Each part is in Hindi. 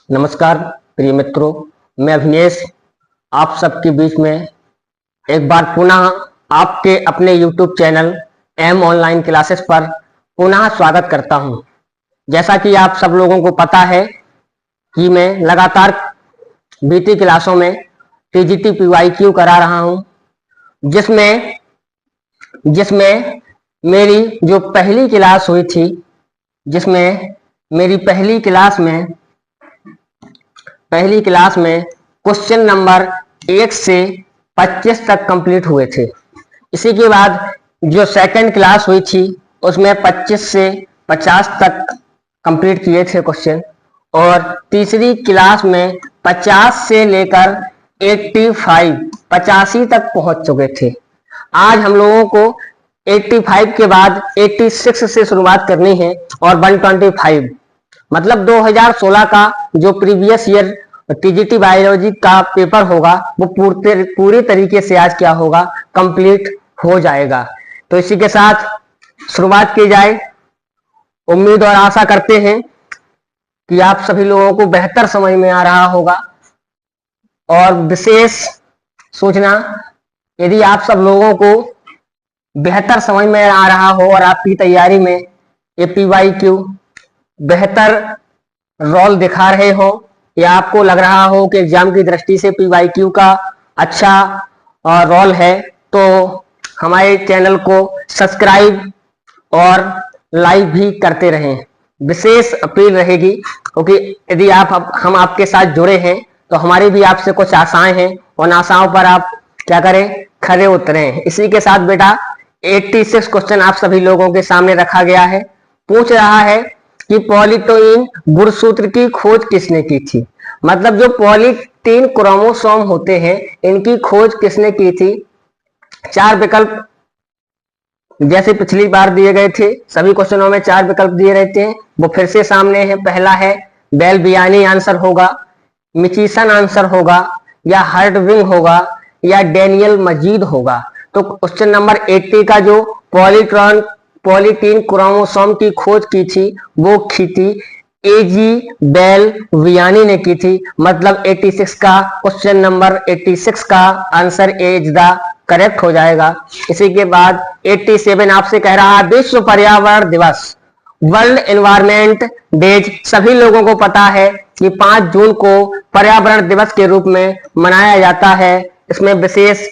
नमस्कार प्रिय मित्रों, मैं अभिनेश आप सबके बीच में एक बार पुनः आपके अपने YouTube channel M online classes पर पुनः स्वागत करता हूं। जैसा कि आप सब लोगों को पता है कि मैं लगातार बीती क्लासों में TGT PYQ करा रहा हूं, जिसमें मेरी जो पहली क्लास हुई थी, जिसमें मेरी पहली क्लास में क्वेश्चन नंबर 1 से 25 तक कंप्लीट हुए थे। इसी के बाद जो सेकंड क्लास हुई थी उसमें 25 से 50 तक कंप्लीट किए थे क्वेश्चन, और तीसरी क्लास में 50 से लेकर 85 तक पहुंच चुके थे। आज हम लोगों को 85 के बाद 86 से शुरुआत करनी है और 125 मतलब 2016 का जो प्रीवियस ईयर TGT बायोलॉजी का पेपर होगा वो पूरी तरीके से आज क्या होगा, कंप्लीट हो जाएगा। तो इसी के साथ शुरुआत की जाए। उम्मीद और आशा करते हैं कि आप सभी लोगों को बेहतर समझ में आ रहा होगा। और विशेष सूचना, यदि आप सब लोगों को बेहतर समझ में आ रहा हो और आपकी तैयारी में ये PYQ बेहतर रोल दिखा रहे हो, या आपको लग रहा हो कि एग्जाम की दृष्टि से PYQ का अच्छा रोल है, तो हमारे चैनल को सब्सक्राइब और लाइक भी करते रहें। विशेष अपील रहेगी, क्योंकि यदि हम आपके साथ जुड़े हैं तो हमारी भी आपसे कुछ आशाएं हैं, उन आशाओं पर आप क्या करें, खरे उतरें। इसी के साथ बेटा 86 क्वेश्चन आप सभी लोगों के सामने रखा गया है। पूछ रहा है कि पॉलीटोइन गुणसूत्र की खोज किसने की थी, मतलब जो पॉलीटीन क्रोमोसोम होते हैं इनकी खोज किसने की थी। 4 विकल्प जैसे पिछली बार दिए गए थे, सभी क्वेश्चनों में 4 विकल्प दिए रहते हैं, वो फिर से सामने है। पहला है बेल्बियानी आंसर होगा, मिचीसन आंसर होगा, या हर्डविंग होगा, या डेनियल मजीद होगा। तो क्वेश्चन नंबर 80 का जो पॉलीटीन क्रोमोसोम की खोज की थी वो की थी AG बेल्बियानी ने की थी। मतलब 86 का क्वेश्चन नंबर 86 का answer A is the correct हो जाएगा। इसी के बाद 87 आपसे कह रहा है विश्व पर्यावरण दिवस, वर्ल्ड एनवायरमेंट डेज। सभी लोगों को पता है कि 5 जून को पर्यावरण दिवस के रूप में मनाया जाता है। इसमें विशेष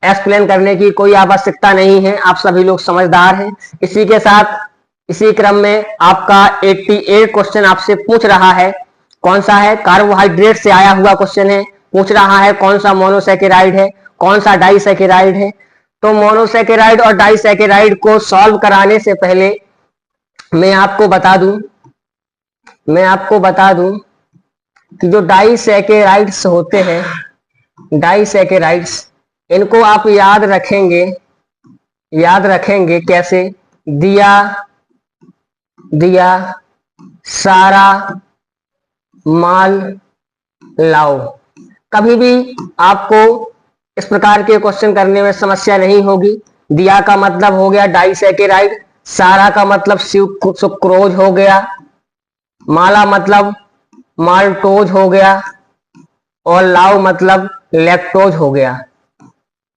एक्सप्लेन करने की कोई आवश्यकता नहीं है, आप सभी लोग समझदार हैं। इसी के साथ इसी क्रम में आपका 88 क्वेश्चन आपसे पूछ रहा है, कौन सा है, कार्बोहाइड्रेट से आया हुआ क्वेश्चन है। पूछ रहा है कौन सा मोनोसैकेराइड है, कौन सा डाइसैकेराइड है। तो मोनोसैकेराइड और डाइसैकेराइड को सॉल्व कराने से पहले मैं आपको बता दूं कि जो डाइसैकेराइड्स होते हैं, डाइसैकेराइड्स, इनको आप याद रखेंगे कैसे। दिया सारा माल लाओ। कभी भी आपको इस प्रकार के क्वेश्चन करने में समस्या नहीं होगी। दिया का मतलब हो गया डाइसैकेराइड, सारा का मतलब सुक्रोज हो गया, माला मतलब माल्टोज हो गया, और लाओ मतलब लैक्टोज हो गया।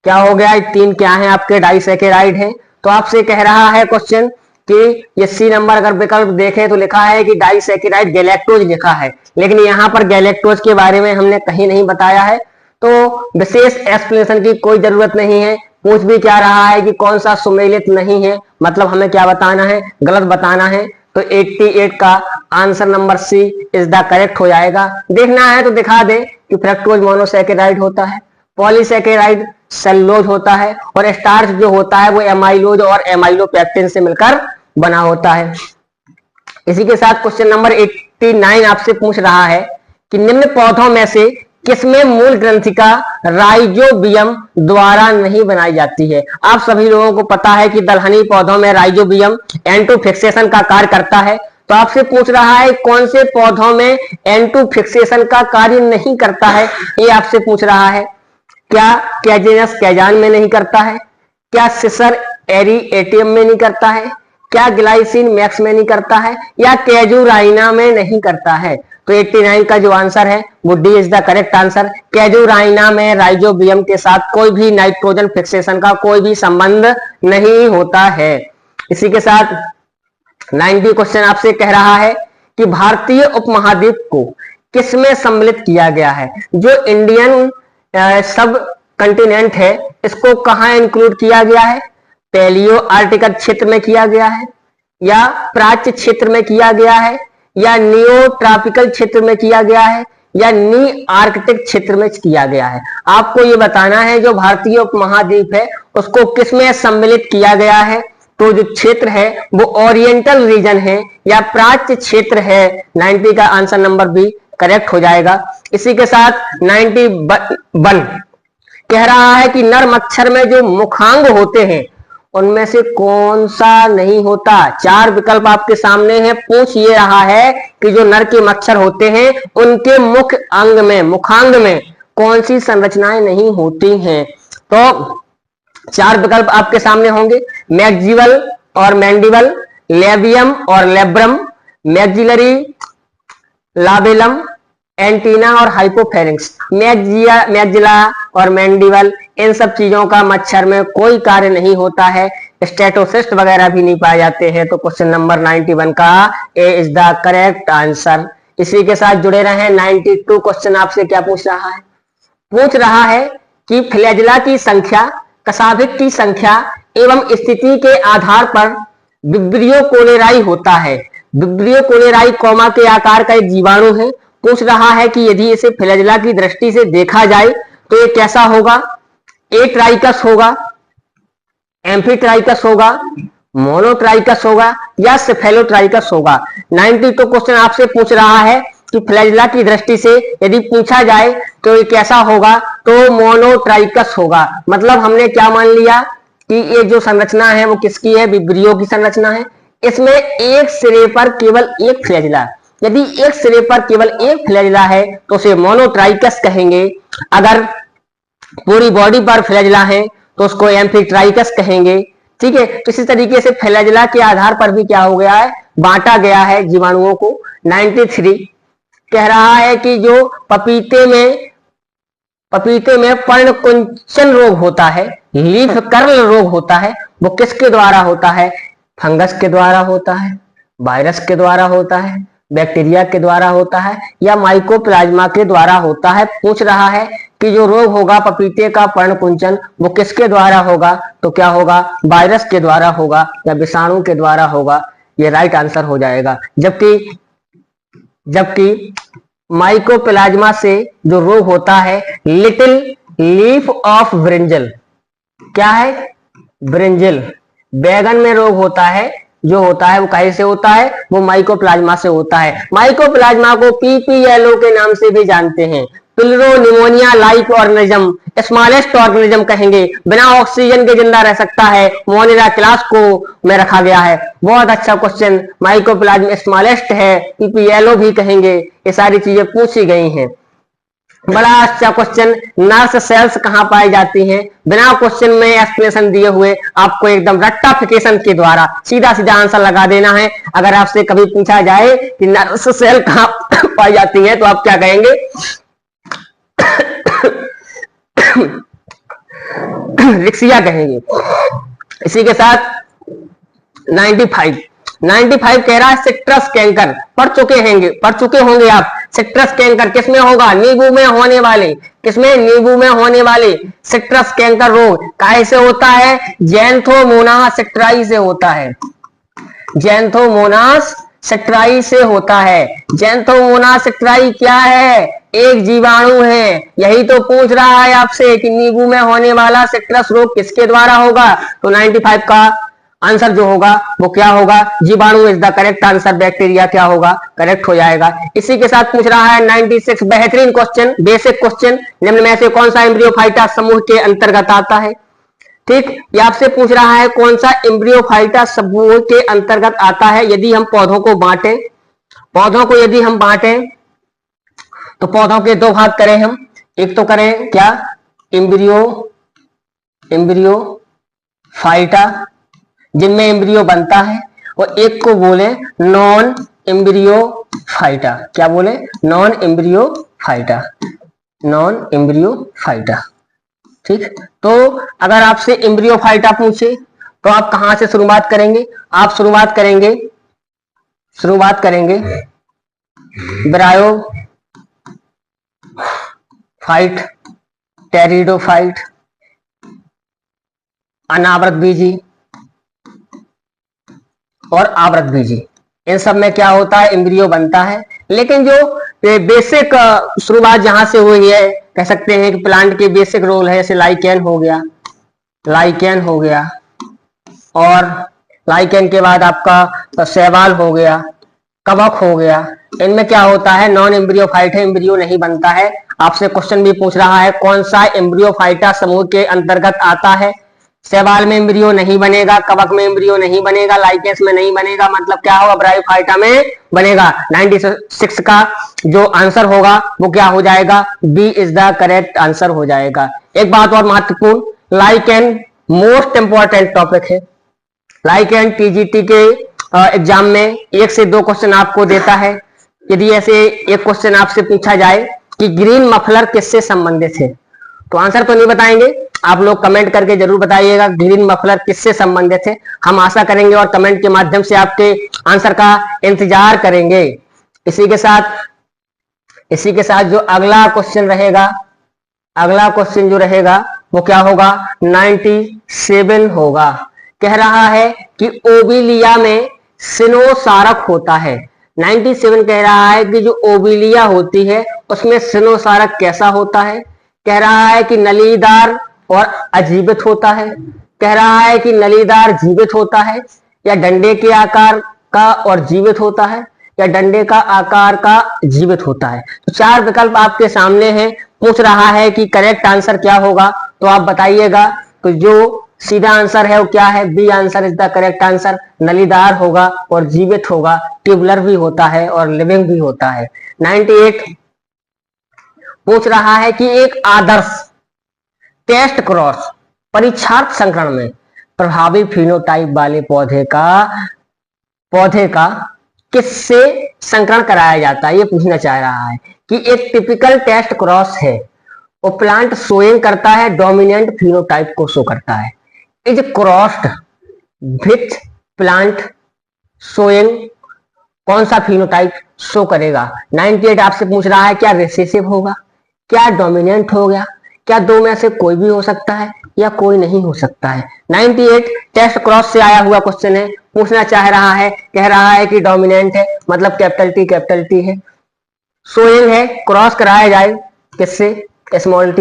क्या हो गया, 3 क्या है आपके, डाइसैकेराइड है। तो आपसे कह रहा है क्वेश्चन कि ये C नंबर अगर विकल्प देखें तो लिखा है कि डाइसैकेराइड गैलेक्टोज लिखा है, लेकिन यहाँ पर गैलेक्टोज के बारे में हमने कहीं नहीं बताया है, तो विशेष एक्सप्लेनेशन की कोई जरूरत नहीं है। पूछ भी क्या रहा है कि कौन सा सुमेलित नहीं है, मतलब हमें क्या बताना है, गलत बताना है। तो 88 का answer number C is the correct हो जाएगा। देखना है तो दिखा दे कि फ्रक्टोज मोनोसैकेराइड होता है, पॉलीसैकेराइड सेलुलोज होता है, और स्टार्च जो होता है वो एमाइलोज और एमाइलोपेक्टिन से मिलकर बना होता है। इसी के साथ क्वेश्चन नंबर 89 आपसे पूछ रहा है कि निम्न पौधों में से किसमें मूल ग्रंथिका राइजोबियम द्वारा नहीं बनाई जाती है। आप सभी लोगों को पता है कि दलहनी पौधों में राइजोबियम एंटो फिक्सेशन का कार्य करता है। तो आपसे पूछ रहा है कौन से पौधों में एंटो फिक्सेशन का कार्य नहीं करता है, ये आपसे पूछ रहा है। क्या कैजेनस कैजान में नहीं करता है, क्या सिसर एरिएटियम में नहीं करता है, क्या ग्लाइसिन मैक्स में नहीं करता है, या कैजुराइना में नहीं करता है। तो 89 का जो आंसर है वो D is the correct answer. Casuarina में राइजोबियम के साथ कोई भी नाइट्रोजन फिक्सेशन का कोई भी संबंध नहीं होता है। इसी के साथ 90 क्वेश्चन आपसे कह रहा है कि भारतीय उपमहाद्वीप को किसमें सम्मिलित किया गया है। जो इंडियन सब कंटिनेंट है इसको कहाँ इंक्लूड किया गया है, पैलियो आर्टिकल क्षेत्र में किया गया है, या प्राच्य क्षेत्र में किया गया है, या नियो ट्रॉपिकल क्षेत्र में किया गया है, या नी आर्कटिक क्षेत्र में किया गया है। आपको ये बताना है जो भारतीय उपमहाद्वीप है उसको किसमें सम्मिलित किया गया है। तो जो क्षेत्र है वो ओरिएंटल रीजन है या प्राच्य क्षेत्र है। 90 का आंसर नंबर बी करेक्ट हो जाएगा। इसी के साथ 91 कह रहा है कि नर मच्छर में जो मुखांग होते हैं उनमें से कौन सा नहीं होता। 4 विकल्प आपके सामने हैं। पूछ ये रहा है कि जो नर के मच्छर होते हैं उनके मुख अंग में, मुखांग में कौन सी संरचनाएं नहीं होती हैं। तो 4 विकल्प आपके सामने होंगे, मैक्सिवल और मैंडिबल, लेबियम और लेब्रम, मैक्सिलरी, लाबेलम, एंटीना और हाइपोफेरिंक्स। मैक्सिला और मैंडिबल इन सब चीजों का मच्छर में कोई कार्य नहीं होता है, स्टेटोसिस्ट वगैरह भी नहीं पाए जाते हैं। तो क्वेश्चन नंबर 91 का ए इज द करेक्ट आंसर। इसी के साथ जुड़े रहे। 92 क्वेश्चन आपसे क्या पूछ रहा है कि फ्लैजिला की संख्या, कसाभिक की संख्या एवं स्थिति के आधार पर विब्रियो कोलेराई होता है। विब्रियो कोलेराई कौमा के आकार का एक जीवाणु है। पूछ रहा है कि यदि इसे फ्लैजिला की दृष्टि से देखा जाए तो ये कैसा होगा, ए ट्राइकस होगा, एम्फीट्राइकस होगा, मोनोट्राइकस होगा या सेफेलोट्राइकस होगा। 92 क्वेश्चन आपसे पूछ रहा है कि फ्लैजिला की दृष्टि से यदि पूछा जाए तो ये कैसा होगा, तो मोनोट्राइकस होगा। मतलब हमने क्या मान लिया कि ये जो संरचना है वो किसकी है, विब्रियो की संरचना है। इसमें एक सिरे पर केवल एक फ्लैजिला, यदि एक सिरे पर केवल एक फ्लैजिला है तो उसे मोनोट्राइकस कहेंगे। अगर पूरी बॉडी पर फ्लैजिला है तो उसको एम्फीट्राइकस कहेंगे। ठीक है, तो इसी तरीके से फ्लैजिला के आधार पर भी क्या हो गया है, बांटा गया है जीवाणुओं को। 93 कह रहा है कि जो पपीते में पर्णकुंचन रोग होता है, लीफ कर्ल रोग होता है, वो किसके द्वारा होता है। फंगस के द्वारा होता है, वायरस के द्वारा होता है, बैक्टीरिया के द्वारा होता है या माइकोप्लाज्मा के द्वारा होता है। पूछ रहा है कि जो रोग होगा पपीते का पर्णकुंचन वो किसके द्वारा होगा, तो क्या होगा, वायरस के द्वारा होगा या विषाणु के द्वारा होगा। ये राइट आंसर हो जाएगा। जबकि माइकोप्लाज्मा से जो रोग होता है लिटिल लीफ ऑफ ब्रिंजल, क्या है, ब्रिंजल, बैगन में रोग होता है, जो होता है वो कहीं से होता है, वो माइकोप्लाज्मा से होता है। माइकोप्लाज्मा को पीपीएलओ के नाम से भी जानते हैं, pleuro pneumonia like organism, smallest organism कहेंगे, बिना ऑक्सीजन के जिंदा रह सकता है, मोनेरा क्लास को में रखा गया है। बहुत अच्छा क्वेश्चन, माइकोप्लाज्मा स्मॉलेस्ट है, पीपीएलओ भी कहेंगे, ये सारी चीजें पूछी गई हैं। बड़ा अच्छा क्वेश्चन, नर्व सेल्स कहां पाई जाती हैं, बिना क्वेश्चन में एक्सप्लेनेशन दिए हुए आपको एकदम रट्टाफिकेशन के द्वारा सीधा सीधा आंसर लगा देना है। अगर आपसे कभी पूछा जाए कि नर्व सेल कहां पाई जाती है तो आप क्या कहेंगे, रिक्सिया कहेंगे। इसी के साथ 95 कह रहा है सिट्रस कैंकर, पढ़ चुके होंगे आप। सिट्रस कैंकर किसमें होगा, नींबू में होने वाले, किसमें, नींबू में होने वाले सिट्रस कैंकर रोग कैसे होता है, जैंथोमोनास सेक्ट्राई से होता है। जैंथोमोनास सेक्ट्राई से होता है। जैंथोमोनास सेक्ट्राई क्या है, एक जीवाणु है। यही तो पूछ रहा है आपसे कि नींबू में होने वाला सिट्रस रोग किसके द्वारा होगा। तो 95 का आंसर जो होगा वो क्या होगा, जीवाणु is the correct answer, bacteria क्या होगा, करेक्ट हो जाएगा। इसी के साथ पूछ रहा है 96 बेहतरीन क्वेश्चन, बेसिक क्वेश्चन, निम्न में से कौन सा एम्ब्रियोफाइटा समूह के अंतर्गत आता है। ठीक, ये आपसे पूछ रहा है कौन सा एम्ब्रियोफाइटा समूह के अंतर्गत आता है। यदि हम पौधों को यदि हम बांटें तो पौधों के 2 भाग करें हम। एक तो करें क्या, एम्ब्रियोफाइटा जिनमें एम्ब्रियो बनता है, और एक को बोले नॉन एम्ब्रियोफाइटा, क्या बोले, नॉन एम्ब्रियोफाइटा, नॉन एम्ब्रियोफाइटा। ठीक, तो अगर आपसे एम्ब्रियोफाइटा पूछे तो आप कहां से शुरुआत करेंगे? आप शुरुआत करेंगे ब्रायोफाइट, टेरिडोफाइट, अनावृत बीजी और आवृत बीजी। इन सब में क्या होता है, एम्ब्रियो बनता है। लेकिन जो बेसिक शुरुआत जहां से हुई है, कह सकते हैं कि प्लांट के बेसिक रोल है, जैसे लाइकेन हो गया, और लाइकेन के बाद आपका शैवाल हो गया, कवक हो गया। इनमें क्या होता है, नॉन एम्ब्रियोफाइट है, एम्ब्रियो नहीं बनता है। आपसे क्वेश्चन भी पूछ रहा है कौन सा एम्ब्रियोफाइटा समूह के अंतर्गत आता है। शैवाल में एम्ब्रियो नहीं बनेगा, कवक में एम्ब्रियो नहीं बनेगा, लाइकेंस में नहीं बनेगा, मतलब क्या होगा, ब्रायोफाइटा में बनेगा। 96 का जो आंसर होगा वो क्या हो जाएगा, B is the correct answer हो जाएगा। एक बात और महत्वपूर्ण, लाइकेन मोस्ट इंपॉर्टेंट टॉपिक है। लाइकेन टीजीटी के एग्जाम में 1 से 2 क्वेश्चन आपको देता है। यदि ऐसे एक क्वेश्चन आपसे पूछा जाए कि ग्रीन मफलर किससे संबंधित है, तो आंसर तो नहीं बताएंगे, आप लोग कमेंट करके जरूर बताइएगा ग्रीन मफलर किससे संबंधित है। हम आशा करेंगे और कमेंट के माध्यम से आपके आंसर का इंतजार करेंगे। इसी के साथ जो अगला क्वेश्चन जो रहेगा वो क्या होगा, 97 होगा। कह रहा है कि ओबिलिया में सिनोसारक होता है। 97 कह रहा है कि जो ओबिलिया होती है उसमें सिनोसारक कैसा होता है। कह रहा है कि नलीदार और अजीवित होता है, कह रहा है कि नलीदार जीवित होता है, या डंडे के आकार का और जीवित होता है, या डंडे का आकार का जीवित होता है। तो 4 विकल्प आपके सामने हैं। पूछ रहा है कि करेक्ट आंसर क्या होगा, तो आप बताइएगा। तो जो सीधा आंसर है वो क्या है, B answer is the correct answer. नलीदार होगा और जीवित होगा, ट्यूबुलर भी होता है और लिविंग भी होता है। 98 पूछ रहा है कि एक आदर्श टेस्ट क्रॉस परीक्षार्थ संकरण में प्रभावी फिनोटाइप वाले पौधे का किससे संकरण कराया जाता है, ये पूछना चाह रहा है। कि एक टिपिकल टेस्ट क्रॉस है, वो प्लांट शोइंग करता है, डोमिनेंट फिनोटाइप को शो करता है। Is crossed with plant showing कौन सा फिनोटाइप शो करेगा। 98 आपसे पूछ रहा है क्या रिसेसिव होगा, क्या डोमिनेंट हो गया, क्या दो में से कोई भी हो सकता है या कोई नहीं हो सकता है। 98 टेस्ट क्रॉस से आया हुआ क्वेश्चन है। पूछना चाह रहा है, कह रहा है कि डोमिनेंट है, मतलब कैपिटल टी है। शोइंग है, क्रॉस कराया जाए किससे, स्मॉल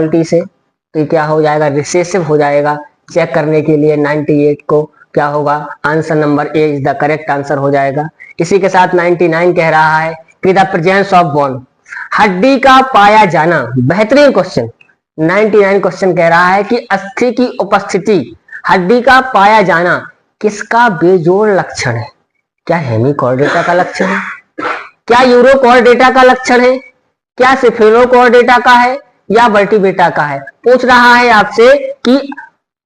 टी से, तो क्या हो जाएगा, रिसेसिव हो जाएगा। चेक करने के लिए 98 को क्या होगा, answer number A is the correct answer हो जाएगा। इसी के साथ 99 कह रहा है कि द प्रेजेंस ऑफ बोन, हड्डी का पाया जाना। बेहतरीन क्वेश्चन। 99 क्वेश्चन कह रहा है कि अस्थि की उपस्थिति, हड्डी का पाया जाना किसका बेजोड़ लक्षण है। क्या हेमिकॉर्डेटा का लक्षण है, क्या यूरोकॉर्डेटा का लक्षण है, क्या सिफेलोकॉर्डेटा का है, या वर्टिब्रेटा का है। पूछ रहा है आपसे कि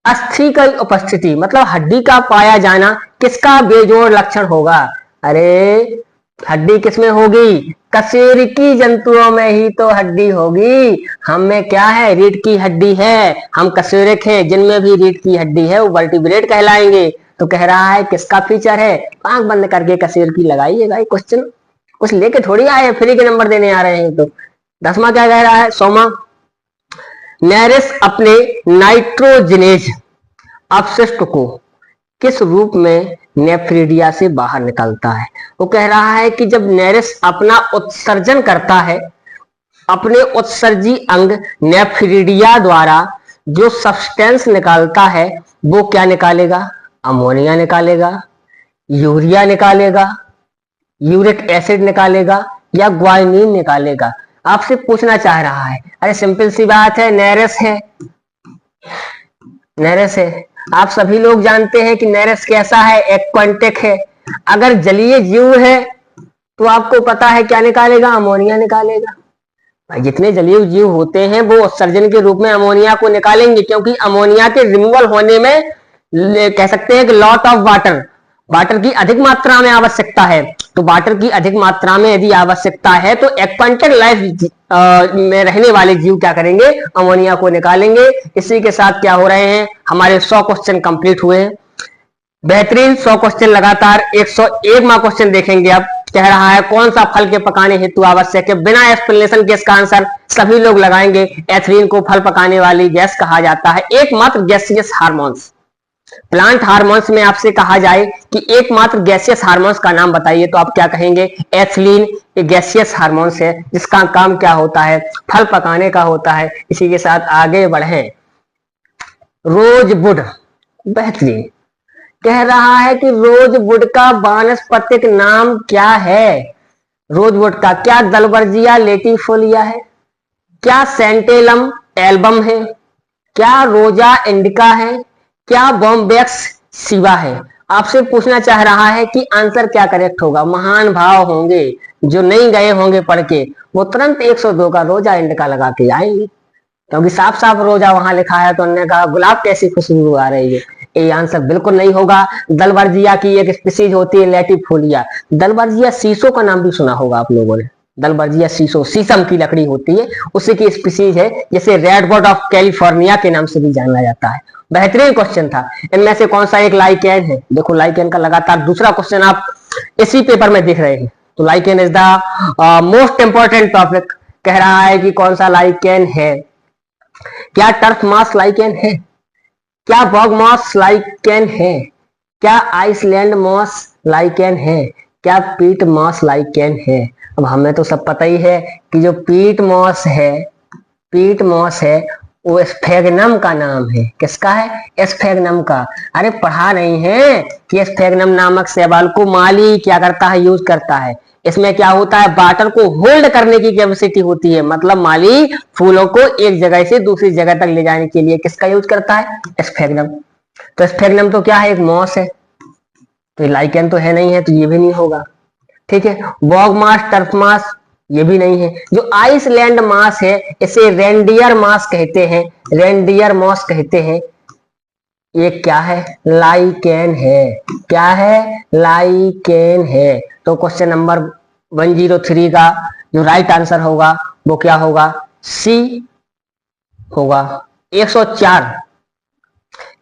अस्थि की उपस्थिति मतलब हड्डी का पाया जाना किसका बेजोड़ लक्षण होगा। अरे हड्डी किसमें होगी, कशेरुकी जंतुओं में ही तो हड्डी होगी। हम में क्या है, रीढ़ की हड्डी है, हम कशेरुक हैं, जिनमें भी रीढ़ की हड्डी है वो वर्टिब्रेट कहलाएंगे। तो कह रहा है किसका फीचर है, आंख बंद करके कशेरुकी लगाइएगा। ये क्वेश्चन कुछ लेके थोड़ी आए, फ्री के नंबर देने आ रहे हैं। तो 10वां क्या कह रहा है, 100वां, नेरिस अपने नाइट्रोजनेज अपशिष्ट को किस रूप में नेफ्रिडिया से बाहर निकालता है। वो कह रहा है कि जब नेरिस अपना उत्सर्जन करता है, अपने उत्सर्जी अंग नेफ्रिडिया द्वारा जो सब्सटेंस निकालता है वो क्या निकालेगा, अमोनिया निकालेगा, यूरिया निकालेगा, यूरिक एसिड निकालेगा, या ग्वानिन निकालेगा। आपसे पूछना चाह रहा है, अरे सिंपल सी बात है, नेरिस है। आप सभी लोग जानते हैं कि नेरिस कैसा है, एक्वांटिक है। अगर जलीय जीव है तो आपको पता है क्या निकालेगा, अमोनिया निकालेगा। भाई जितने जलीय जीव होते हैं वो उत्सर्जन के रूप में अमोनिया को निकालेंगे, क्योंकि अमोनिया के रिमूवल होने में कह सकते हैं कि लॉट ऑफ वाटर, वाटर की अधिक मात्रा में आवश्यकता है, तो वाटर की अधिक मात्रा में यदि आवश्यकता है तो एक्वाटिक लाइफ में रहने वाले जीव क्या करेंगे, अमोनिया को निकालेंगे। इसी के साथ क्या हो रहे हैं, हमारे 100 क्वेश्चन कंप्लीट हुए हैं। बेहतरीन 100 क्वेश्चन लगातार 101वां क्वेश्चन देखेंगे। अब कह रहा है कौन सा फल के पकाने हेतु आवश्यक है, बिना एक्सप्लेनेशन के इसका आंसर सभी लोग लगाएंगे। एथिलीन को फल पकाने वाली गैस कहा जाता है। एकमात्र गैसियस हार्मोन्स, प्लांट हार्मोन्स में आपसे कहा जाए कि एकमात्र गैसियस हार्मोन्स का नाम बताइए, तो आप क्या कहेंगे, एथिलीन एक गैसियस हार्मोन्स है जिसका काम क्या होता है, फल पकाने का होता है। इसी के साथ आगे बढ़े, रोजवुड, बेहतरीन कह रहा है कि रोजवुड का वानस्पतिक नाम क्या है। रोजवुड का क्या दलबर्जिया लेटिफोलिया है, क्या सेंटेलम एल्बम है, क्या रोजा इंडिका है, क्या बॉम्बेक्स सिवा है। आपसे पूछना चाह रहा है कि आंसर क्या करेक्ट होगा। महान भाव होंगे जो नहीं गए होंगे पढ़ के, वो तुरंत 102 का रोजा इंडिका लगा के आएंगे, क्योंकि साफ साफ रोजा वहां लिखा है, तो उन्होंने कहा गुलाब कैसी खुशबू आ रही है। ये आंसर बिल्कुल नहीं होगा। दलबर्जिया की एक स्पीसीज होती है लेटिफोलिया। दलबर्जिया शीशो का नाम भी सुना होगा आप लोगों ने। दलबर्जिया शीशो, शीशम की लकड़ी होती है, उसी की स्पीसीज है, जिसे रेडबर्ड ऑफ कैलिफोर्निया के नाम से भी जाना जाता है। बेहतरीन क्वेश्चन था। इनमें से कौन सा एक लाइकेन है, देखो लाइकेन का लगातार दूसरा क्वेश्चन आप इसी पेपर में दिख रहे हैं। तो lichen is the most important topic. कह रहा है कि कौन सा लाइकेन है, क्या टर्फ मास लाइकेन है, क्या बॉग मॉस लाइकेन है, क्या आइसलैंड मॉस लाइकेन है, क्या पीट मॉस लाइकेन है। अब हमें तो सब पता ही है कि जो पीट मॉस है, पीट मॉस है वो स्फेगनम का नाम है। किसका है, स्फेगनम का। अरे पढ़ा नहीं है कि स्फेगनम नामक शैवाल को माली क्या करता है, यूज करता है। इसमें क्या होता है, वाटर को होल्ड करने की कैपेसिटी होती है। मतलब माली फूलों को एक जगह से दूसरी जगह तक ले जाने के लिए किसका यूज करता है, स्फेगनम। तो स्फेगनम तो क्या है, एक मॉस है। तो लाइकेन तो है नहीं है, तो ये भी नहीं होगा। ठीक है, बॉग मास, टर्फ मास ये भी नहीं है। जो आइसलैंड मास है इसे रेंडियर मास कहते हैं, रेंडियर मॉस कहते हैं। ये क्या है, लाइकेन है। क्या है, लाइकेन है। तो क्वेश्चन नंबर 103 का जो राइट आंसर होगा वो क्या होगा, सी होगा। 104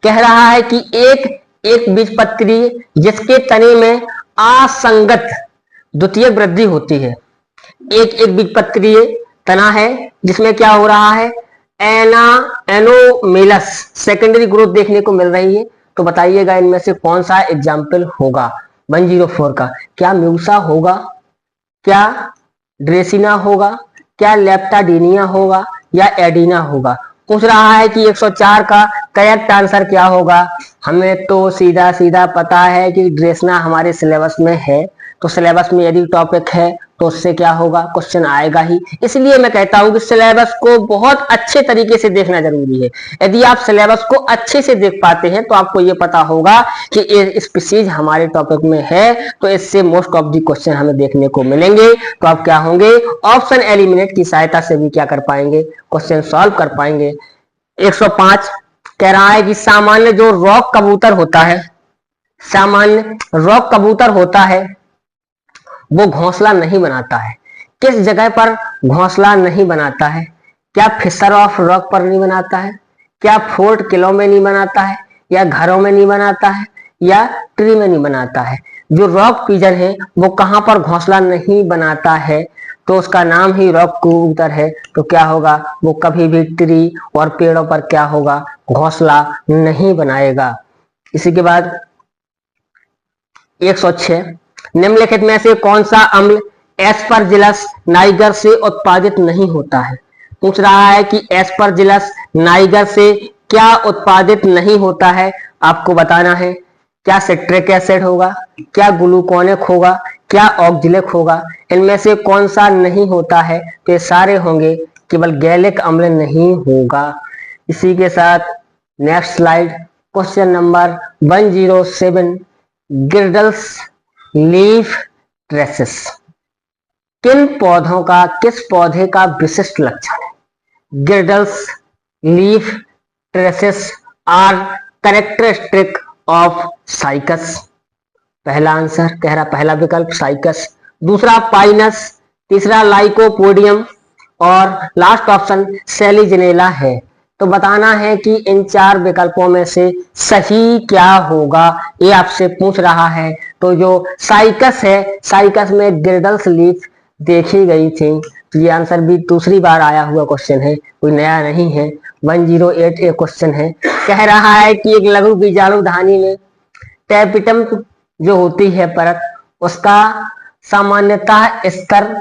कह रहा है कि एक बीजपत्री जिसके तने में असंगत द्वितीय वृद्धि होती है। एक बीजपत्रीय तना है जिसमें क्या हो रहा है, एनोमेलस सेकेंडरी ग्रोथ देखने को मिल रही है। तो बताइएगा इनमें से कौन सा एग्जाम्पल होगा 104 का। क्या म्यूसा होगा, क्या ड्रेसिना होगा, क्या लेप्टाडीनिया होगा, या एडिना होगा। पूछ रहा है कि 104 का करेक्ट आंसर क्या होगा। हमें तो सीधा सीधा पता है कि ड्रेसिना हमारे सिलेबस में है, तो सिलेबस में यदि टॉपिक है तो उससे क्या होगा, क्वेश्चन आएगा ही। इसलिए मैं कहता हूं कि सिलेबस को बहुत अच्छे तरीके से देखना जरूरी है। यदि आप सिलेबस को अच्छे से देख पाते हैं तो आपको ये पता होगा कि ये स्पीसीज हमारे टॉपिक में है, तो इससे मोस्ट ऑफ दी क्वेश्चन हमें देखने को मिलेंगे। तो आप क्या होंगे, ऑप्शन एलिमिनेट की सहायता से भी क्या कर पाएंगे, क्वेश्चन सॉल्व कर पाएंगे। 105 कह रहा है कि सामान्य जो रॉक कबूतर होता है, सामान्य रॉक कबूतर होता है वो घोंसला नहीं बनाता है। किस जगह पर घोंसला नहीं बनाता है, क्या फिशर ऑफ रॉक पर नहीं बनाता है, क्या फोर्ट किलों में नहीं बनाता है, या घरों में नहीं बनाता है, या ट्री में नहीं बनाता है। जो रॉक पिजन है वो कहां पर घोंसला नहीं बनाता है, तो उसका नाम ही रॉक कबूतर है। तो क्या होगा, वो कभी भी ट्री और पेड़ों पर क्या होगा, घोंसला नहीं बनाएगा। इसी के बाद 106 निम्नलिखित में से कौन सा अम्ल एस्परजिलस नाइगर से उत्पादित नहीं होता है। पूछ रहा है कि एस्परजिलस नाइगर से क्या उत्पादित नहीं होता है, आपको बताना है। क्या सिट्रिक एसिड होगा, क्या ग्लूकोनिक होगा, क्या ऑक्जेलिक होगा। इनमें से कौन सा नहीं होता है, तो ये सारे होंगे, केवल गैलिक अम्ल नहीं होगा। इसी के साथ next slide, question number 107 girdles leaf traces किन पौधों का, किस पौधे का विशिष्ट लक्षण है। Girdles leaf traces are characteristic of Cycas. पहला आंसर कह रहा, पहला विकल्प साइकस, दूसरा पाइनस, तीसरा लाइकोपोडियम और लास्ट ऑप्शन सेलिजनेला है। तो बताना है कि इन चार विकल्पों में से सही क्या होगा, ये आपसे पूछ रहा है। तो जो साइकस है, साइकस में गिरडल्स लीफ देखी गई थी। तो ये आंसर भी दूसरी बार आया हुआ क्वेश्चन है, कोई नया नहीं है। 108 ए क्वेश्चन है, कह रहा है कि एक लघु बीजाणु धानी में टैपिटम जो होती है परत, उसका सामान्यतः स्तर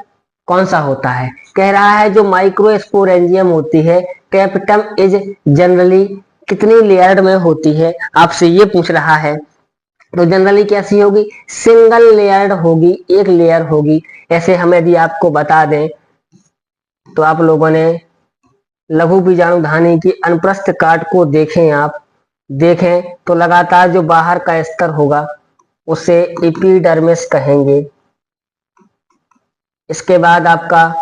कौन सा होता है। कह रहा है जो माइक्रोस्पोरेंजियम होती है, टैपिटम इज जनरली कितनी लेयर्ड में होती है, आपसे ये पूछ रहा है। तो जनरली कैसी होगी, सिंगल लेयर्ड होगी, एक लेयर होगी। ऐसे हम यदि आपको बता दें तो आप लोगों ने लघु बीजाणु धानी की अनुप्रस्थ काट को देखें, आप देखें तो लगातार जो बाहर का स्तर होगा उसे एपिडर्मिस कहेंगे। इसके बाद आपका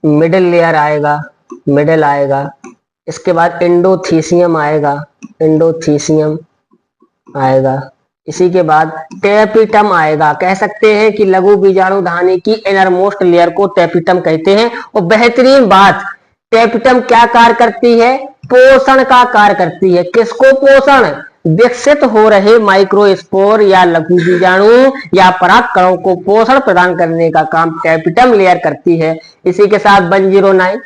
मिडिल लेयर आएगा, मिडिल आएगा। इसके बाद एंडोथीसियम आएगा, एंडोथीसियम आएगा। इसी के बाद टैपिटम आएगा। कह सकते हैं कि लघु बीजाणु धानी की इनरमोस्ट लेयर को टैपिटम कहते हैं। और बेहतरीन बात, टैपिटम क्या कार्य करती है, पोषण का कार्य करती है। किसको पोषण, विकसित हो रहे माइक्रोस्पोर या लघु बीजाणु या परागकणों को पोषण प्रदान करने का काम टैपिटम लेयर करती है। इसी के साथ 109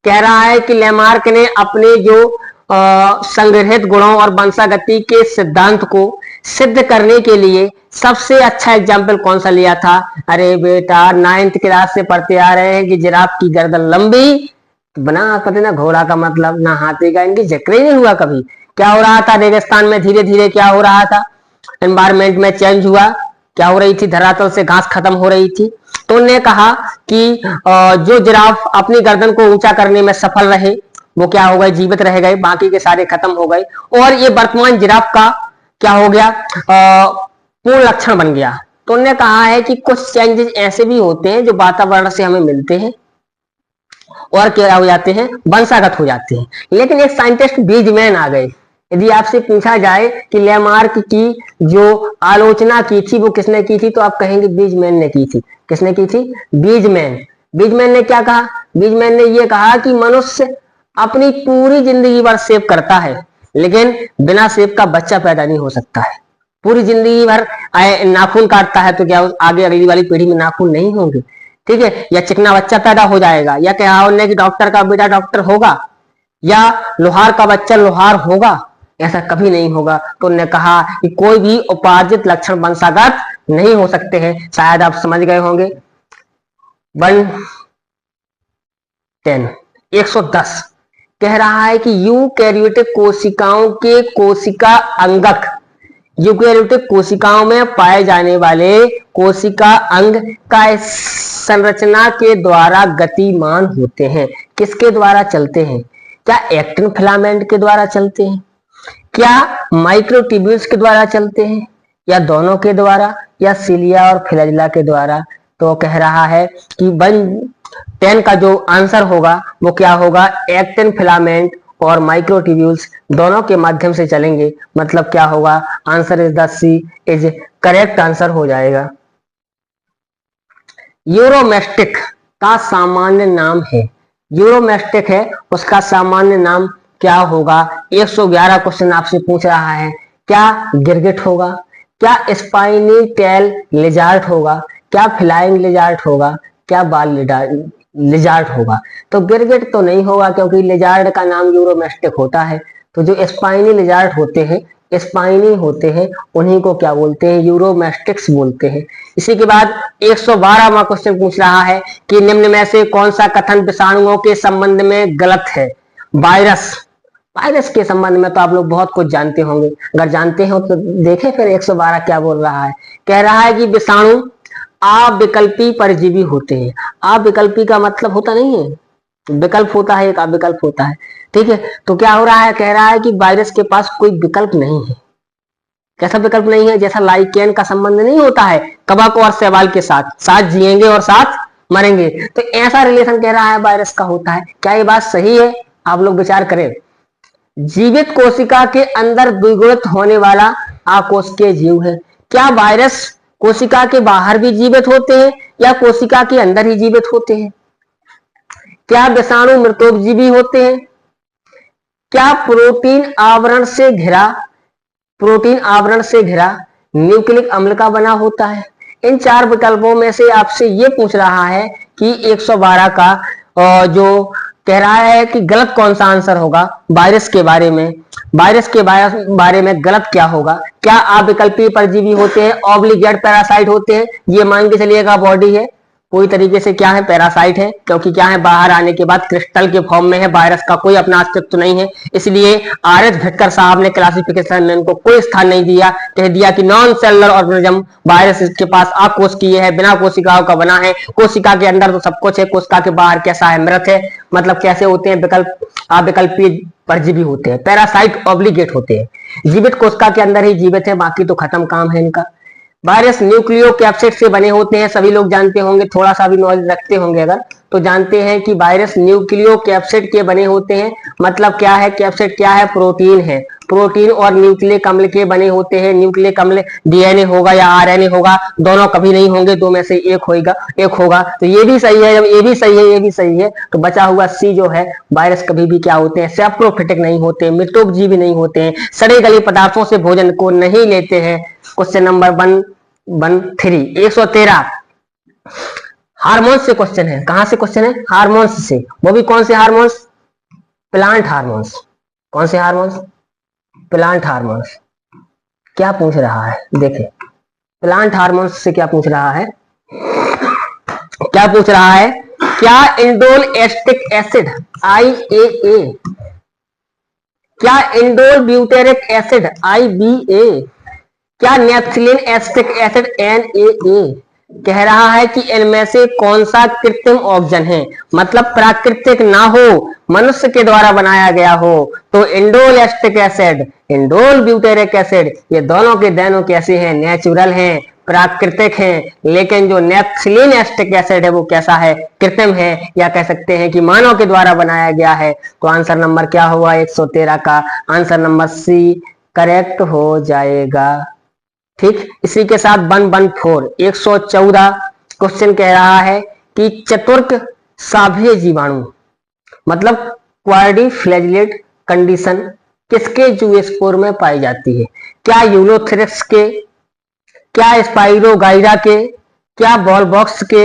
कह रहा है कि लेमार्क ने अपने जो संग्रहित गुणों और वंशागति के सिद्धांत को सिद्ध करने के लिए सबसे अच्छा एग्जाम्पल कौन सा लिया था। अरे बेटा 9th क्लास से पढ़ते आ रहे हैं कि जिराफ की गर्दन लंबी, बना पता ना घोड़ा का मतलब ना हाथी का, इनकी जिक्र ही नहीं हुआ कभी। क्या हो रहा था रेगिस्तान में, धीरे धीरे क्या हो रहा था, एनवायरमेंट में चेंज हुआ, क्या हो रही थी, धरातल से घास खत्म हो रही थी। तो उन्होंने कहा कि जो जिराफ अपनी गर्दन को ऊंचा करने में सफल रहे वो क्या हो गए, जीवित रह गए, बाकी के सारे खत्म हो गए। और ये वर्तमान जिराफ का क्या हो गया, पूर्ण लक्षण बन गया। तो उन्होंने कहा है कि कुछ चेंजेस ऐसे भी होते हैं जो वातावरण से हमें मिलते हैं और क्या हो जाते हैं, वंशागत हो जाते हैं। लेकिन एक साइंटिस्ट बीजमैन आ गए। यदि आपसे पूछा जाए कि लेमार्क की जो आलोचना की थी वो किसने की थी, तो आप कहेंगे बीजमैन ने की थी। किसने की थी, बीजमैन। बीजमैन ने क्या कहा, बीजमैन ने ये कहा कि मनुष्य अपनी पूरी जिंदगी भर सेव करता है, लेकिन बिना सेव का बच्चा पैदा नहीं हो सकता है। पूरी जिंदगी भर नाखून काटता है तो क्या आगे अगली वाली पीढ़ी में नाखून नहीं होंगे, ठीक है, या चिकना बच्चा पैदा हो जाएगा, या कहा उन्होंने कि डॉक्टर का बेटा डॉक्टर होगा या लोहार का बच्चा लोहार होगा, ऐसा कभी नहीं होगा। तो उन्होंने कहा कि कोई भी उपार्जित लक्षण वंशागत नहीं हो सकते हैं। शायद आप समझ गए होंगे। 110 कह रहा है कि यूकैरियोटिक कोशिकाओं के कोशिका अंगक, यूकैरियोटिक कोशिकाओं में पाए जाने वाले कोशिका अंग का संरचना के द्वारा गतिमान होते हैं। किसके द्वारा चलते हैं, क्या एक्टिन फिलामेंट के द्वारा चलते हैं, क्या माइक्रोट्यूब्यूल्स के द्वारा चलते हैं, या दोनों के द्वारा, या सिलिया और फ्लैजेला के द्वारा। तो कह रहा है कि 110 का जो आंसर होगा वो क्या होगा, एक्टिन फिलामेंट और माइक्रोट्यूब्यूल्स दोनों के माध्यम से चलेंगे। मतलब क्या होगा, answer is the C is correct answer हो जाएगा। यूरोमेस्टिक का सामान्य नाम है, यूरोमेस्टिक है उसका सामान्य नाम क्या होगा। 111 क्वेश्चन आपसे पूछ रहा है, क्या गिरगिट होगा, क्या स्पाइनी टेल लिजार्ड होगा, क्या फ्लाइंग लिजार्ड होगा, क्या बाल लिजार्ड होगा। तो गिरगिट तो नहीं होगा क्योंकि लिजार्ड का नाम यूरोमेस्टिक होता है। तो जो स्पाइनी लिजार्ड होते हैं, स्पाइनी होते हैं, उन्हीं को क्या बोलते हैं, यूरोमेस्टिक्स बोलते हैं। इसी के बाद 112वां क्वेश्चन पूछ रहा है कि निम्न में से कौन सा कथन विषाणुओं के संबंध में गलत है। वायरस, वायरस के संबंध में तो आप लोग बहुत कुछ जानते होंगे, अगर जानते हो तो देखें फिर 112 क्या बोल रहा है। कह रहा है कि विषाणु अविकल्पी परजीवी होते हैं। अविकल्पी का मतलब होता नहीं है, विकल्प होता है, एक अविकल्प होता है, ठीक है। तो क्या हो रहा है, कह रहा है कि वायरस के पास कोई विकल्प नहीं है। कैसा विकल्प नहीं है, जैसा लाइकेन का संबंध नहीं होता है कवक और शैवाल के साथ, साथ जिएंगे और साथ मरेंगे, तो ऐसा रिलेशन कह रहा है वायरस का होता है। क्या ये बात सही है, आप लोग विचार करें। जीवित कोशिका के अंदर द्विगुणित होने वाला अकोशिकीय जीव है। क्या वायरस कोशिका के बाहर भी जीवित होते हैं या कोशिका के अंदर ही जीवित होते हैं? क्या विषाणु मृतोपजीवी होते हैं? क्या प्रोटीन आवरण से घिरा न्यूक्लिक अम्ल का बना होता है? इन चार विकल्पों में से आपसे ये पूछ रहा है कि 112 का जो कह रहा है कि गलत कौन सा आंसर होगा वायरस के बारे में। वायरस के बारे में गलत क्या होगा? क्या अविकल्पीय परजीवी होते हैं, ऑब्लिगेट पैरासाइट होते हैं? ये मान के चलिएगा बॉडी है, पूरी तरीके से क्या है, पैरासाइट है, क्योंकि क्या है, बाहर आने के बाद क्रिस्टल के फॉर्म में है, वायरस का कोई अपना अस्तित्व नहीं है। इसलिए आर.एच. भिटकर साहब ने क्लासिफिकेशन में इनको कोई स्थान नहीं दिया, कह दिया कि नॉन सेलुलर ऑर्गेनिज्म, वायरस इसके पास अकोशिकीय है, बिना कोशिकाओं का बना है। कोशिका के अंदर तो सब कुछ है, कोशिका के बाहर कैसा है, मृत है। मतलब कैसे होते हैं, अविकल्पीय परजीवी होते हैं, पैरासाइट ऑब्लिगेट होते हैं, जीवित कोशिका के अंदर ही जीवित है, बाकी तो खत्म काम है इनका। वायरस न्यूक्लियो कैप्सिड से बने होते हैं, सभी लोग जानते होंगे, थोड़ा सा भी नॉलेज रखते होंगे अगर तो जानते हैं कि वायरस न्यूक्लियो कैप्सिड के बने होते हैं। मतलब क्या है, कैप्सिड क्या है, प्रोटीन है, प्रोटीन और न्यूक्लिक अम्ल के बने होते हैं। न्यूक्लिक अम्ल डीएनए होगा या आरएनए होगा, दोनों कभी नहीं होंगे, दो में से एक होगा। तो ये भी सही है, जब ये भी सही है, ये भी सही है, तो बचा हुआ सी जो है, वायरस कभी भी क्या होते हैं, सेप्रोफिटिक नहीं होते, मृतोपजीवी नहीं होते हैं, सड़े गले पदार्थों से भोजन को नहीं लेते हैं। क्वेश्चन नंबर 113 हार्मोन्स से क्वेश्चन है। कहां से क्वेश्चन है? हार्मोन्स से। वो भी कौन से हार्मोन्स? Plant hormones. कौन से हार्मोन्स? Plant hormones. क्या पूछ रहा है, देखें प्लांट हार्मोन्स से क्या पूछ रहा है, क्या पूछ रहा है, क्या इंडोल एस्टिक एसिड IAA, क्या इंडोल ब्यूटेरिक एसिड IBA, क्या नेप्थिलीन एस्टिक एसिड NaA कह रहा है कि इनमें से कौन सा कृत्रिम ऑक्सीजन है, मतलब प्राकृतिक ना हो, मनुष्य के द्वारा बनाया गया हो। तो indole acetic acid, indole butyric acid, ये दोनों के दोनों कैसे हैं, नेचुरल हैं, प्राकृतिक हैं। लेकिन जो नेप्थिलीन एस्टिक एसिड है वो कैसा है, कृत्रिम है, या कह सकते हैं कि मानव के द्वारा बनाया गया है। तो आंसर नंबर क्या हुआ 113 का? आंसर नंबर C करेक्ट हो जाएगा। ठीक, इसी के साथ 114 क्वेश्चन कह रहा है कि चतुर्क साभीय जीवाणु, मतलब क्वाड्रिफ्लैजिलेट कंडीशन किसके जूस्पोर में पाई जाती है? क्या यूलोथ्रिक्स के, क्या स्पाइरोगाइरा के, क्या बॉलबॉक्स के,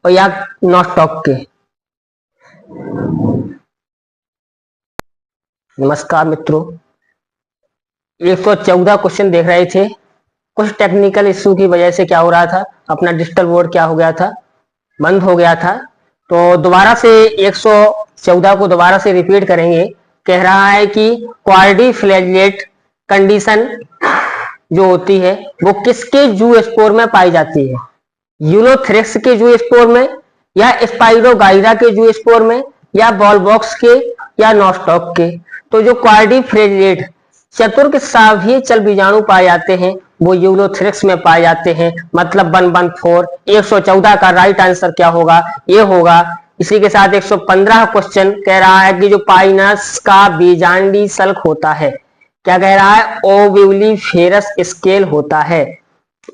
और या नॉस्टॉक के? नमस्कार मित्रों, 114 क्वेश्चन देख रहे थे। कुछ टेक्निकल इश्यू की वजह से क्या हो रहा था, अपना डिजिटल बोर्ड क्या हो गया था, बंद हो गया था। तो दोबारा से 114 को दोबारा से रिपीट करेंगे। कह रहा है कि क्वाड्रिफ्लैजिलेट कंडीशन जो होती है वो किसके जूस्पोर में पाई जाती है? यूलोथ्रिक्स के जूस्पोर में, या स्पाइरोगाइरा के जूस्पोर में, या बॉलबॉक्स के, या नॉस्टॉक के? तो जो क्वाड्रिफ्लैजिलेट चतुर्क साभीय चल बीजाणु पाए जाते हैं वो यूलोथ्रिक्स में पाए जाते हैं। मतलब 114 का राइट आंसर क्या होगा, ये होगा। इसी के साथ 115 क्वेश्चन कह रहा है कि जो पाइनस का बीजांडी सल्क होता है, क्या कह रहा है, ओव्यूलिफेरस स्केल होता है,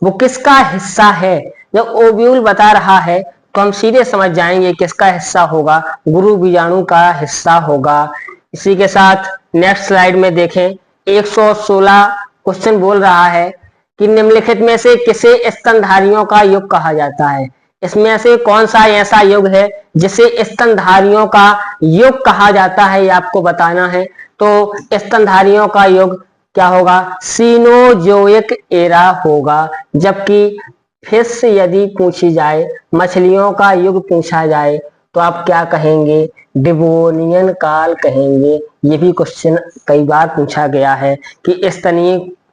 वो किसका हिस्सा है? जब ओव्यूल बता रहा है तो हम सीधे समझ जाएंगे किसका हिस्सा होगा, गुरु बीजाणु का हिस्सा होगा। इसी के साथ नेक्स्ट स्लाइड में देखें, 116 क्वेश्चन बोल रहा है कि निम्नलिखित में से किसे स्तनधारियों का युग कहा जाता है? इसमें से कौन सा ऐसा युग है जिसे स्तनधारियों का युग कहा जाता है, ये आपको बताना है। तो स्तनधारियों का युग क्या होगा, सीनोजोइक एरा होगा। जबकि फिश यदि पूछी जाए, मछलियों का युग पूछा जाए, तो आप क्या कहेंगे, डिवोनियन काल कहेंगे। ये भी क्वेश्चन कई बार पूछा गया है कि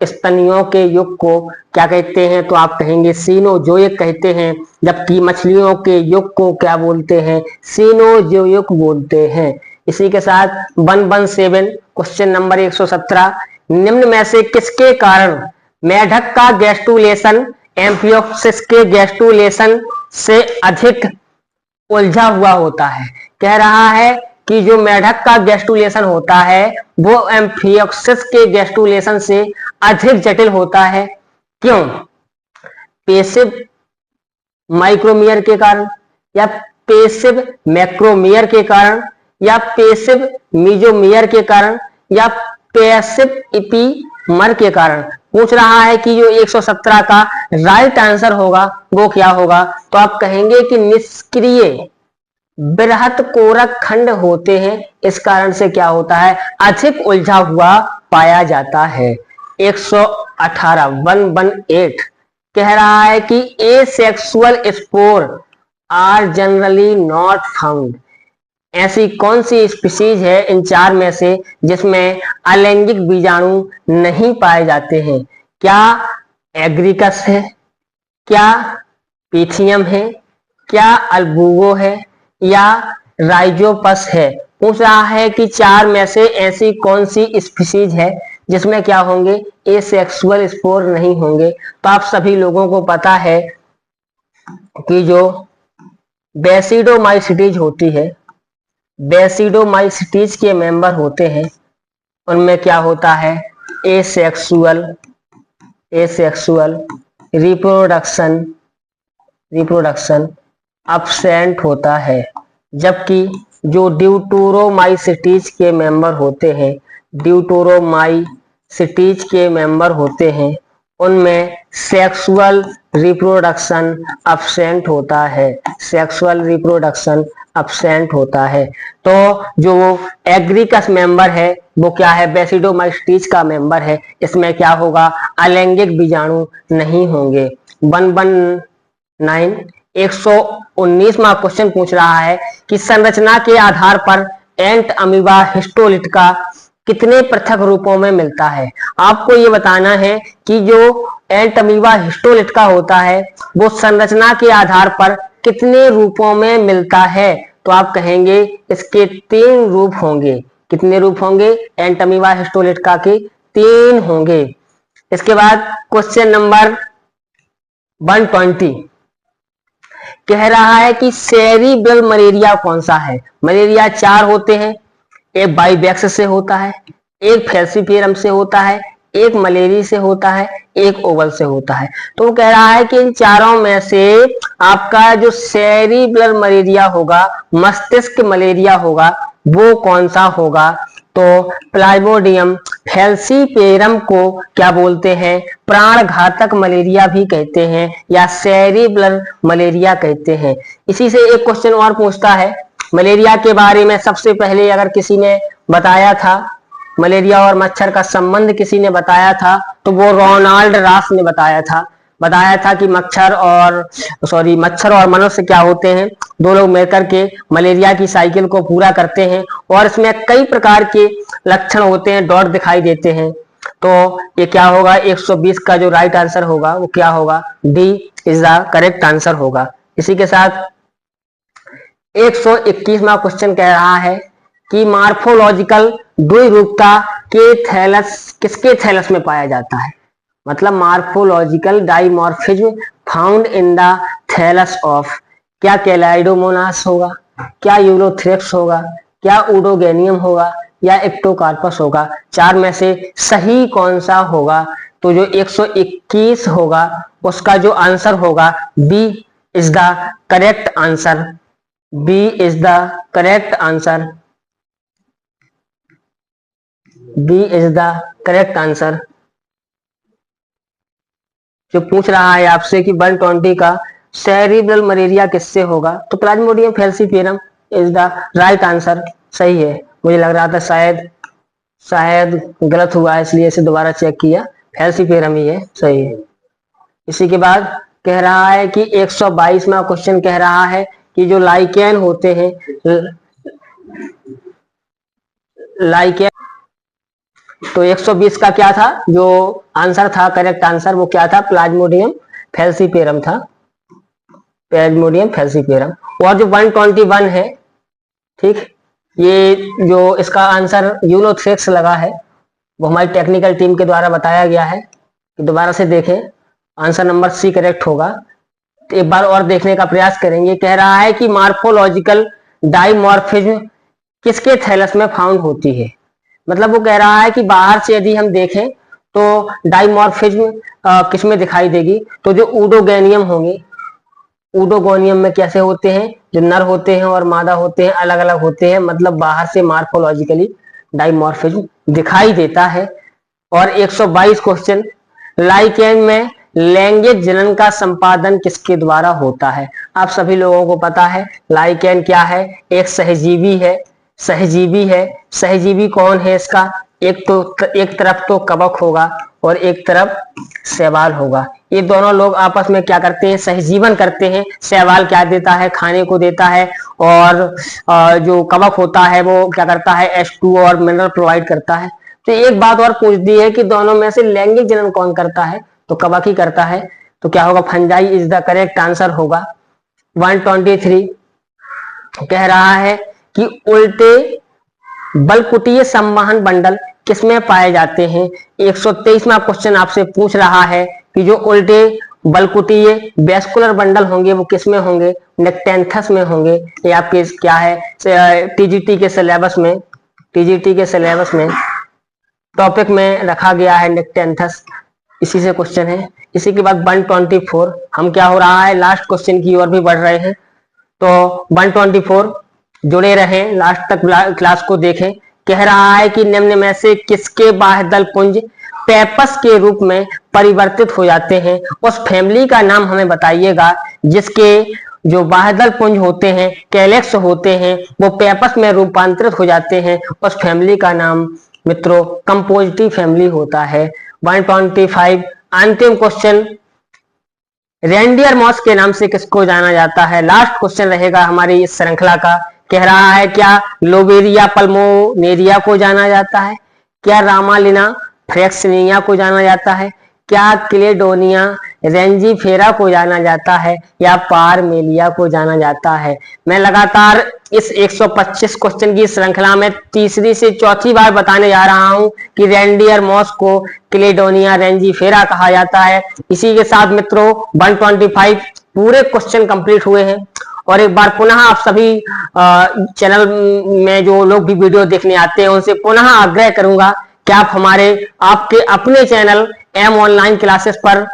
स्तनियों के युग को क्या कहते हैं, तो आप कहेंगे सीनोजोइक कहते हैं। जबकि मछलियों के युग को क्या बोलते हैं, सीनोजोइक बोलते हैं। इसी के साथ 117 क्वेश्चन नंबर 117, निम्न में से किसके कारण मेढक का गैस्ट्रुलेशन एम्फियोक्सिस के गैस्ट्रुलेशन से अधिक उलझा हुआ होता है? कह रहा है कि जो मेढक का गैस्ट्रुलेशन होता है वो एम्फियोक्सिस के गैस्ट्रुलेशन से अधिक जटिल होता है। क्यों? पेसिव माइक्रोमियर के कारण, या पेसिव मैक्रोमियर के कारण, या पेसिव मीजोमियर के कारण, या पैसिव इपीमर के कारण। पूछ रहा है कि जो 117 का राइट आंसर होगा वो क्या होगा, तो आप कहेंगे कि निष्क्रिय बृहत कोरक खंड होते हैं, इस कारण से क्या होता है, अधिक उलझा हुआ पाया जाता है। 118 118 कह रहा है कि asexual spore are generally not found. ऐसी कौन सी स्पीशीज है इन चार में से जिसमें अलैंगिक बीजाणु नहीं पाए जाते हैं? क्या एग्रिकस है, क्या पीथियम है, क्या अल्बुगो है, या राइजोपस है? पूछ रहा है कि चार में से ऐसी कौन सी स्पीशीज है जिसमें क्या होंगे, एसेक्सुअल स्पोर नहीं होंगे। तो आप सभी लोगों को पता है कि जो बेसिडोमाइसिटीज होती है, बेसिडोमाइसिटीज के मेंबर होते हैं, उनमें क्या होता है, एसेक्सुअल रिप्रोडक्शन अब्सेंट होता है। जबकि जो ड्यूटोरोमाइसिटीज के मेंबर होते हैं उनमें सेक्सुअल रिप्रोडक्शन अब्सेंट होता है। तो जो एग्रिकस मेंबर है वो क्या है, बेसिडोमाइसिटीज का मेंबर है, इसमें क्या होगा, अलैंगिक बीजाणु नहीं होंगे। 119वां क्वेश्चन पूछ रहा है कि संरचना के आधार पर एंट अमीबा हिस्टोलिटिका कितने पृथक रूपों में मिलता है? आपको ये बताना है कि जो एंट अमीबा हिस्टोलिटिका होता है वो संरचना के आधार पर कितने रूपों में मिलता है? तो आप कहेंगे इसके 3 रूप होंगे। कितने रूप होंगे? एंट अमीबा हिस्टोलिटिका के 3 होंगे। इसके बाद क्वेश्चन नंबर 120 कह रहा है कि सेरिब्रल मलेरिया कौन सा है? मलेरिया 4 होते हैं, एक बाइबैक्स से होता है, एक फैल्सीफेरम से होता है, एक मलेरी से होता है, एक ओवल से होता है। तो वो कह रहा है कि इन चारों में से आपका जो सेरिब्रल मलेरिया होगा, मस्तिष्क मलेरिया होगा, वो कौन सा होगा? तो प्लाज्मोडियम फैल्सीफेरम को क्या बोलते हैं, प्राणघातक मलेरिया भी कहते हैं या सेरिब्रल मलेरिया कहते हैं। इसी से एक क्वेश्चन और पूछता है मलेरिया के बारे में। सबसे पहले अगर किसी ने बताया था, मलेरिया और मच्छर का संबंध किसी ने बताया था, तो वो रोनाल्ड रास ने बताया था कि मच्छर और मनुष्य क्या होते हैं, 2 लोग मिलकर के मलेरिया की साइकिल को पूरा करते हैं और इसमें कई प्रकार के लक्षण होते हैं, डॉट दिखाई देते हैं। तो ये क्या होगा, 120 का जो राइट आंसर होगा वो क्या होगा, D is the correct answer होगा। इसी के साथ 121वां क्वेश्चन कह रहा है कि मार्फोलॉजिकल द्विरूपता के थैलस किसके थैलस में पाया जाता है? मतलब morphological dimorphism found in the thallus of, क्या कैलाइडोमोनास होगा, क्या यूलोथ्रेक्स होगा, क्या ऊडोगेनियम होगा, या एक्टोकार्पस होगा? 4 में से सही कौन सा होगा? तो जो 121 होगा उसका जो आंसर होगा B is the correct answer. B is the correct answer. B is the correct answer. जो पूछ रहा है आपसे कि 120 का सेरिब्रल मलेरिया किससे होगा, तो Plasmodium falciparum is the right answer. सही है, मुझे लग रहा था शायद गलत हुआ है, इसलिए इसे दोबारा चेक किया, फैल्सीफेरम ही है, सही है। इसी के बाद कह रहा है कि 122वां क्वेश्चन कह रहा है कि जो लाइकेन होते हैं, लाइकेन, तो 120 का क्या था जो आंसर था, करेक्ट आंसर वो क्या था, प्लाज्मोडियम फैल्सीफेरम था, प्लाज्मोडियम फैल्सीफेरम। और जो 121 है, ठीक, ये जो इसका आंसर यूलोथ्रेक्स लगा है, वो हमारी टेक्निकल टीम के द्वारा बताया गया है कि दोबारा से देखें, आंसर नंबर सी करेक्ट होगा। तो एक बार और देखने का प्रयास करेंगे। कह रहा है कि मार्फोलॉजिकल डाइमॉर्फिज्म किसके थैलस में फाउंड होती है? मतलब वो कह रहा है कि बाहर से यदि हम देखें तो डाइमॉर्फिज्म किसमें दिखाई देगी? तो जो ऊडोगेनियम होंगे, ऊडोगोनियम में कैसे होते हैं, जो नर होते हैं और मादा होते हैं अलग अलग होते हैं, मतलब बाहर से मार्फोलॉजिकली डाइमॉर्फिज्म दिखाई देता है। और 122 क्वेश्चन, लाइकेन में लैंगिक जनन का संपादन किसके द्वारा होता है? आप सभी लोगों को पता है लाइकेन क्या है, एक सहजीवी है। सहजीवी है, सहजीवी कौन है इसका? एक तरफ तो कवक होगा और एक तरफ शैवाल होगा। ये दोनों लोग आपस में क्या करते हैं? सहजीवन करते हैं। शैवाल क्या देता है? खाने को देता है। और जो कवक होता है वो क्या करता है? H2 और मिनरल प्रोवाइड करता है। तो एक बात और पूछ दी है कि दोनों में से लैंगिक जनन कौन करता है? तो कवक ही करता है। तो क्या होगा? Fungi is the correct answer होगा। 123 कह रहा है कि उल्टे बलकुटीय संवहन बंडल किसमें पाए जाते हैं? 123वां क्वेश्चन आपसे पूछ रहा है कि जो उल्टे बलकुटीय वेस्कुलर बंडल होंगे वो किसमें होंगे? नेक्टेंथस में होंगे। ये आपके क्या है? टीजीटी के सिलेबस में, टीजीटी के सिलेबस में टॉपिक में रखा गया है नेक्टेंथस, इसी से क्वेश्चन है। इसी के बाद 124 हम क्या हो रहा है? लास्ट क्वेश्चन की ओर भी बढ़ रहे हैं। तो 124 जुड़े रहें, लास्ट तक क्लास को देखें। कह रहा है कि निम्न में से किसके बाह्यदल पुंज पेपस के रूप में परिवर्तित हो जाते हैं? उस फैमिली का नाम हमें बताइएगा जिसके जो बाह्यदल पुंज होते हैं, कैलेक्स होते हैं, वो पेपस में रूपांतरित हो जाते हैं। उस फैमिली का नाम मित्रों कंपोजिटिव फैमिली होता है। 125 अंतिम क्वेश्चन, रेंडियर मॉस के नाम से किसको जाना जाता है? लास्ट क्वेश्चन रहेगा हमारी इस श्रृंखला का। कह रहा है क्या लोबेरिया पल्मोनेरिया को जाना जाता है? क्या रामालिना फ्रेक्सनिया को जाना जाता है? क्या क्लेडोनिया रेंजीफेरा को जाना जाता है? या पारमेलिया को जाना जाता है? मैं लगातार इस 125 क्वेश्चन की श्रृंखला में तीसरी से चौथी बार बताने जा रहा हूं कि रेंडियर मॉस को क्लेडोनिया रेंजीफेरा कहा जाता है। इसी के साथ मित्रों 125 पूरे क्वेश्चन कंप्लीट हुए हैं। और एक बार पुनः आप सभी चैनल में जो लोग भी वीडियो देखने आते हैं उनसे पुनः आग्रह करूंगा कि आप आपके अपने चैनल एम ऑनलाइन क्लासेस पर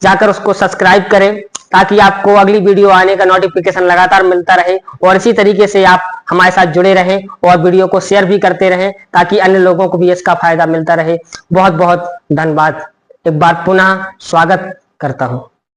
जाकर उसको सब्सक्राइब करें, ताकि आपको अगली वीडियो आने का नोटिफिकेशन लगातार मिलता रहे। और इसी तरीके से आप हमारे साथ जुड़े रहें और वीडियो को शेयर भी करते रहें, ताकि अन्य लोगों को भी इसका फायदा मिलता रहे। बहुत बहुत धन्यवाद। एक बार पुनः स्वागत करता हूं।